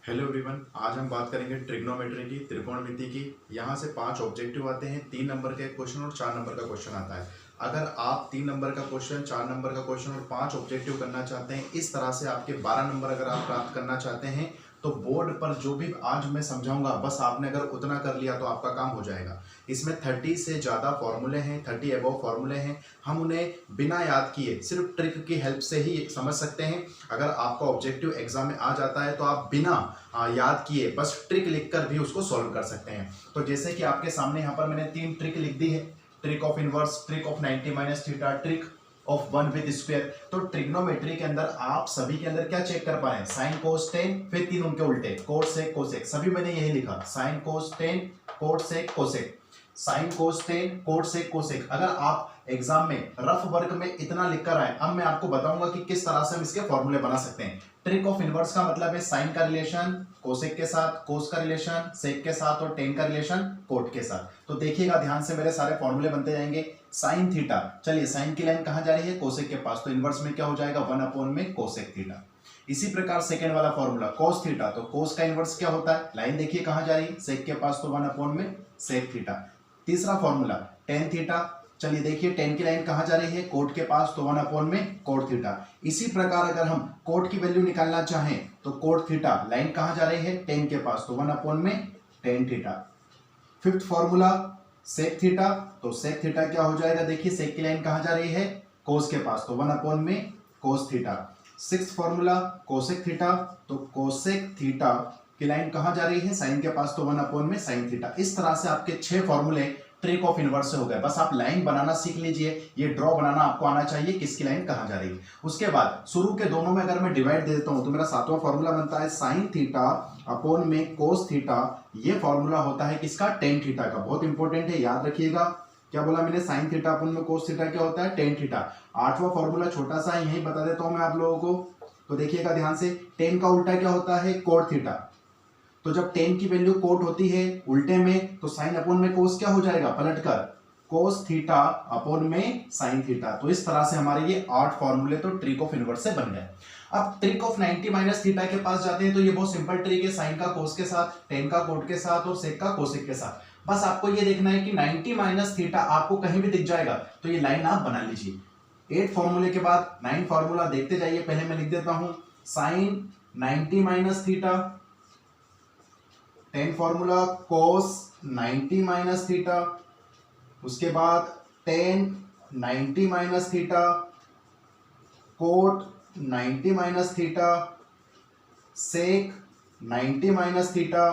Hello everyone, आज हम बात करेंगे ट्रिग्नोमेट्री की, त्रिकोणमिति की। यहाँ से 5 ऑब्जेक्टिव आते हैं, 3 नंबर का क्वेश्चन और 4 नंबर का क्वेश्चन आता है। अगर आप 3 नंबर का क्वेश्चन, 4 नंबर का क्वेश्चन और 5 ऑब्जेक्टिव करना चाहते हैं, इस तरह से आपके 12 नंबर अगर आप प्राप्त करना चाहते हैं, तो बोर्ड पर जो भी आज मैं समझाऊंगा, बस आपने अगर उतना कर लिया तो आपका काम हो जाएगा। इसमें 30 से ज़्यादा फॉर्मूले हैं, 30 अबव फॉर्मूले हैं। हम उन्हें बिना याद किए सिर्फ ट्रिक की हेल्प से ही समझ सकते हैं। अगर आपका ऑब्जेक्टिव एग्जाम में आ जाता है तो आप बिना याद किए बस ट्रिक लिखकर भी उसको सॉल्व कर सकते हैं। तो जैसे कि आपके सामने यहाँ पर मैंने 3 ट्रिक लिख दी है। Trick of inverse, trick of 90 minus theta, trick of 1 with square. तो ट्रिग्नोमेट्री के अंदर आप सभी के अंदर क्या चेक कर पाए? साइन कोस टेन, फिर 3 उनके उल्टे, कोट सेक कोसेक, सभी मैंने यही लिखा, sine cos tan, cot sec cosec, sine cos tan, cot sec cosec. अगर आप एग्जाम में रफ वर्क में इतना लिखकर आए, अब मैं आपको बताऊंगा कि किस तरह से हम इसके फॉर्मूले बना सकते हैं। ट्रिक ऑफ इनवर्स का मतलब है साइन का रिलेशन कोसेक के साथ, कोस का रिलेशन सेक के साथ और टेन का रिलेशन कोट के साथ। तो देखिएगा ध्यान से, मेरे सारे फॉर्मूले बनते जाएंगे। साइन थीटा, चलिए साइन की लाइन कहां जा रही है? कोसेक के पास, तो इनवर्स में क्या हो जाएगा? 1 में कोसेक थीटा। इसी प्रकार सेकेंड वाला फॉर्मूला कोस थीटा, तो कोस का इनवर्स क्या होता है? लाइन देखिए कहां जा रही है? सेक के पास, तो 1 में सेक थीटा। तीसरा फॉर्मूला टेन थीटा, चलिए देखिए टेन की लाइन कहां जा रही है? कोट के पास, तो 1 में कोट थीटा। इसी प्रकार अगर हम कोट की वैल्यू निकालना चाहें तो कोट थीटा, लाइन कहां जा रही है? टेन के पास, तो 1 में tan theta. Fifth formula sec theta, तो सेक थीटा क्या हो जाएगा? देखिए सेक की लाइन कहां जा रही है? कोस के पास, तो 1 में cos theta. Sixth formula cosec theta, तो कोसेक थीटा की लाइन कहां जा रही है? साइन के पास, तो 1 में साइन थीटा। इस तरह से आपके 6 फॉर्मूले ट्रिक ऑफ इनवर्स से हो गए। बस आप लाइन बनाना सीख लीजिए, ये ड्रॉ बनाना आपको आना चाहिए, किसकी लाइन कहां जा रही है। उसके बाद शुरू के दोनों में अगर मैं डिवाइड दे देता हूं तो मेरा 7वां फॉर्मूला बनता है साइन थीटा अपॉन में कोस थीटा। ये फॉर्मूला होता है किसका? टेन थीटा का। बहुत इंपॉर्टेंट है, याद रखिएगा। क्या बोला मैंने? साइन थीटा अपॉन में कोस थीटा क्या होता है? Tan theta. 8वां फॉर्मूला छोटा सा यही बता देता हूं मैं आप लोगों को, तो देखिएगा ध्यान से। टेन का उल्टा क्या होता है? Cot theta. तो जब टेन की वैल्यू कोट होती है उल्टे में, तो साइन अपॉन में कोस क्या हो जाएगा? पलटकर कोस थीटा अपॉन में साइन थीटा। तो इस तरह से हमारे ये 8 फॉर्मूले तो ट्रिक ऑफ इनवर्स से बन गए। अब ट्रिक ऑफ 90 माइनस थीटा के पास जाते हैं, तो ये बहुत सिंपल ट्रिक है। साइन का कोस के साथ, टेन का कोट के साथ और सेक का कोसेक के साथ। बस आपको ये देखना है कि 90 माइनस थीटा आपको कहीं भी दिख जाएगा तो ये लाइन आप बना लीजिए। 8 फॉर्मूले के बाद 9 फॉर्मूला देखते जाइए। पहले मैं लिख देता हूं sine 90 minus theta, 10 formula cos 90 minus theta, उसके बाद 10 90 minus theta, cot 90 minus theta, sec 90 minus theta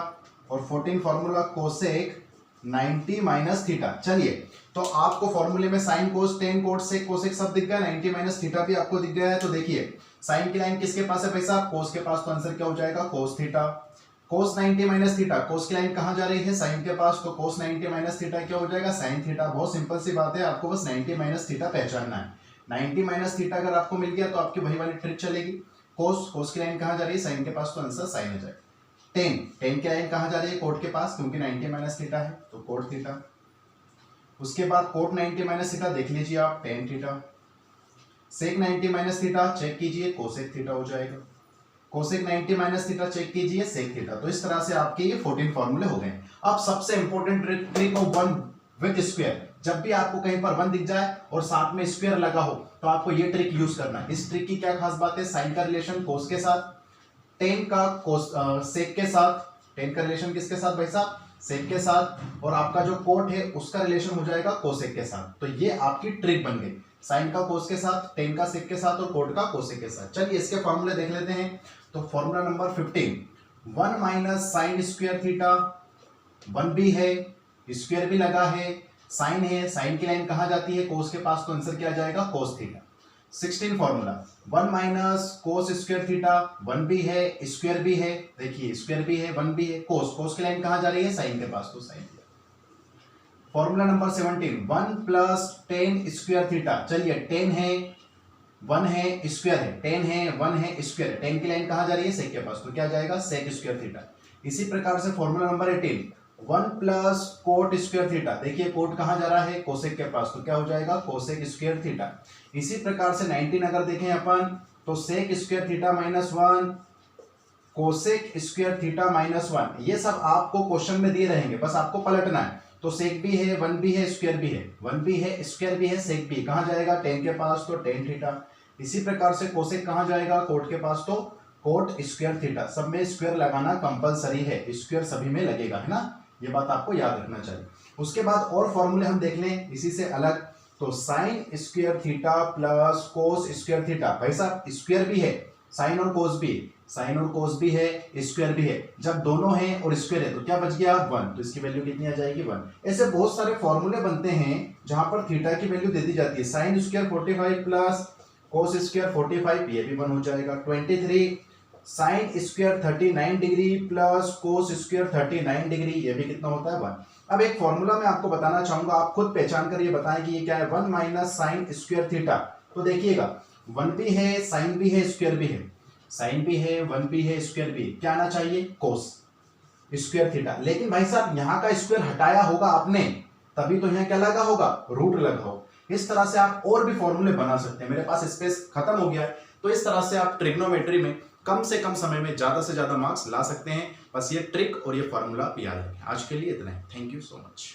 और 14 फॉर्मूला कोसेक 90 माइनस थीटा। चलिए, तो आपको फॉर्मूले में sine cos tan cot sec cosec सब दिख गया, 90 माइनस थीटा भी आपको दिख गया है। तो देखिए साइन की लाइन किसके पास है भाई साहब? कोस के पास, तो आंसर क्या हो जाएगा? Cos theta. Cos 90 minus theta, cos की लाइन कहां जा रही है? साइन के पास, तो कोस 90 माइनस थीटा क्या हो जाएगा? Sine theta. बहुत सिंपल सी बात है, आपको बस 90 माइनस थीटा पहचानना है। 90 माइनस थीटा अगर आपको मिल गया तो आपकी वही वाली ट्रिक चलेगी। कोस की लाइन कहां जा रही है? साइन के पास, तो आंसर साइन हो जाएगा। टेन की लाइन कहां जा रही है? कोट के पास, क्योंकि 90 माइनस थीटा है, तो कोट थीटा। उसके बाद कोट 90 माइनस थीटा देख लीजिए आप, tan theta. Sec 90 minus theta check कीजिए, कोसेक थीटा हो जाएगा। कोसेक 90 माइनस थीटा चेक कीजिए, सेक थीटा। तो इस तरह से आपके ये 14 फॉर्मूले हो गए। अब सबसे important trick of 1 with square. जब भी आपको कहीं पर 1 दिख जाए और साथ में स्क्वायर लगा हो तो आपको ये ट्रिक यूज करना है। इस ट्रिक की क्या खास बात है? साइन का रिलेशन कोस के साथ, टेन का कोस सेक के साथ। टेन का रिलेशन किसके साथ भाई साहब? सेक के साथ। और आपका जो कोट है उसका रिलेशन हो जाएगा कोसेक के साथ। तो ये आपकी ट्रिक बन गई, साइन का कोस के साथ, टेन का सेक के साथ और कोट का कोसेक के साथ। चलिए इसके फॉर्मूले देख लेते हैं। तो formula number 15, 1 minus sine square theta, 1 भी है, स्क्वायर भी लगा है, साइन है, साइन की लाइन कहां जाती है? कोस के पास, तो आंसर क्या आ जाएगा? Cos theta. 16 formula 1 minus cos square theta, 1 भी है, स्क्वायर भी है, देखिए स्क्वायर भी है, 1 भी है, कोस की लाइन कहां जा रही है? साइन के पास, तो sine. Formula number 17, 1 plus tan square theta. चलिए 10 है, 1 है, स्क्वायर है, 10 है, 1 है, स्क्वायर है, 10 की लाइन कहां जा रही है? सेक के पास, तो क्या जाएगा? Sec square theta. इसी प्रकार से formula number 18, 1 plus cot square theta. देखिए कोट कहां जा रहा है? कोसेक के पास, तो क्या हो जाएगा? Cosec square theta. इसी प्रकार से 19 अगर देखें अपन, तो sec square theta minus 1 cosec square theta minus 1, ये सब आपको क्वेश्चन में दिए रहेंगे, बस आपको पलटना है। तो सेक भी है, 1 भी है, स्क्वायर भी है, 1 भी है, स्क्वायर भी है, सेक भी कहाँ जाएगा टेन के पास, तो टेन थीटा। इसी प्रकार से कोसेक कहाँ जाएगा कोट के पास, तो कोट स्क्वायर थीटा। सब में स्क्वायर लगाना कंपलसरी है, स्क्वायर सभी में लगेगा, है ना, ये बात आपको याद रखना चाहिए। उसके बाद और फॉर्मूले हम देख लें इसी से अलग, तो sine square theta plus cos square theta. भाई साहब स्क्वायर भी है, साइन और कोस भी, साइन और कोस भी है, स्क्वायर भी है, जब दोनों हैं और स्क्वायर है तो क्या बच गया 1, तो इसकी वैल्यू कितनी आ जाएगी 1। ऐसे बहुत सारे फॉर्मूले बनते हैं जहां पर थीटा की वैल्यू दे दी जाती है, sine square 45 plus cos square 45, ये भी 1 हो जाएगा। 23 sine square 39 degree plus cos square 39 degree, ये भी कितना होता है 1। अब एक फॉर्मूला मैं आपको बताना चाहूंगा, आप खुद पहचान कर ये बताएं कि ये क्या है, 1 माइनस साइन स्क्वायर थीटा। तो देखिएगा 1 भी है, साइन भी है, स्क्वायर भी है, साइन भी है, 1 भी है, स्क्वायर भी, क्या आना चाहिए कोस स्क्वायर थीटा। लेकिन भाई साहब यहाँ का स्क्वायर हटाया होगा आपने, तभी तो यहाँ क्या लगा होगा रूट लगा हो। इस तरह से आप और भी फॉर्मूले बना सकते हैं, मेरे पास स्पेस खत्म हो गया है, तो इस तरह से आप ट्रिग्नोमेट्री में कम से कम समय में ज्यादा से ज्यादा मार्क्स ला सकते हैं। बस ये ट्रिक और ये फॉर्मूला आप याद रखें। आज के लिए इतना है, थैंक यू सो मच।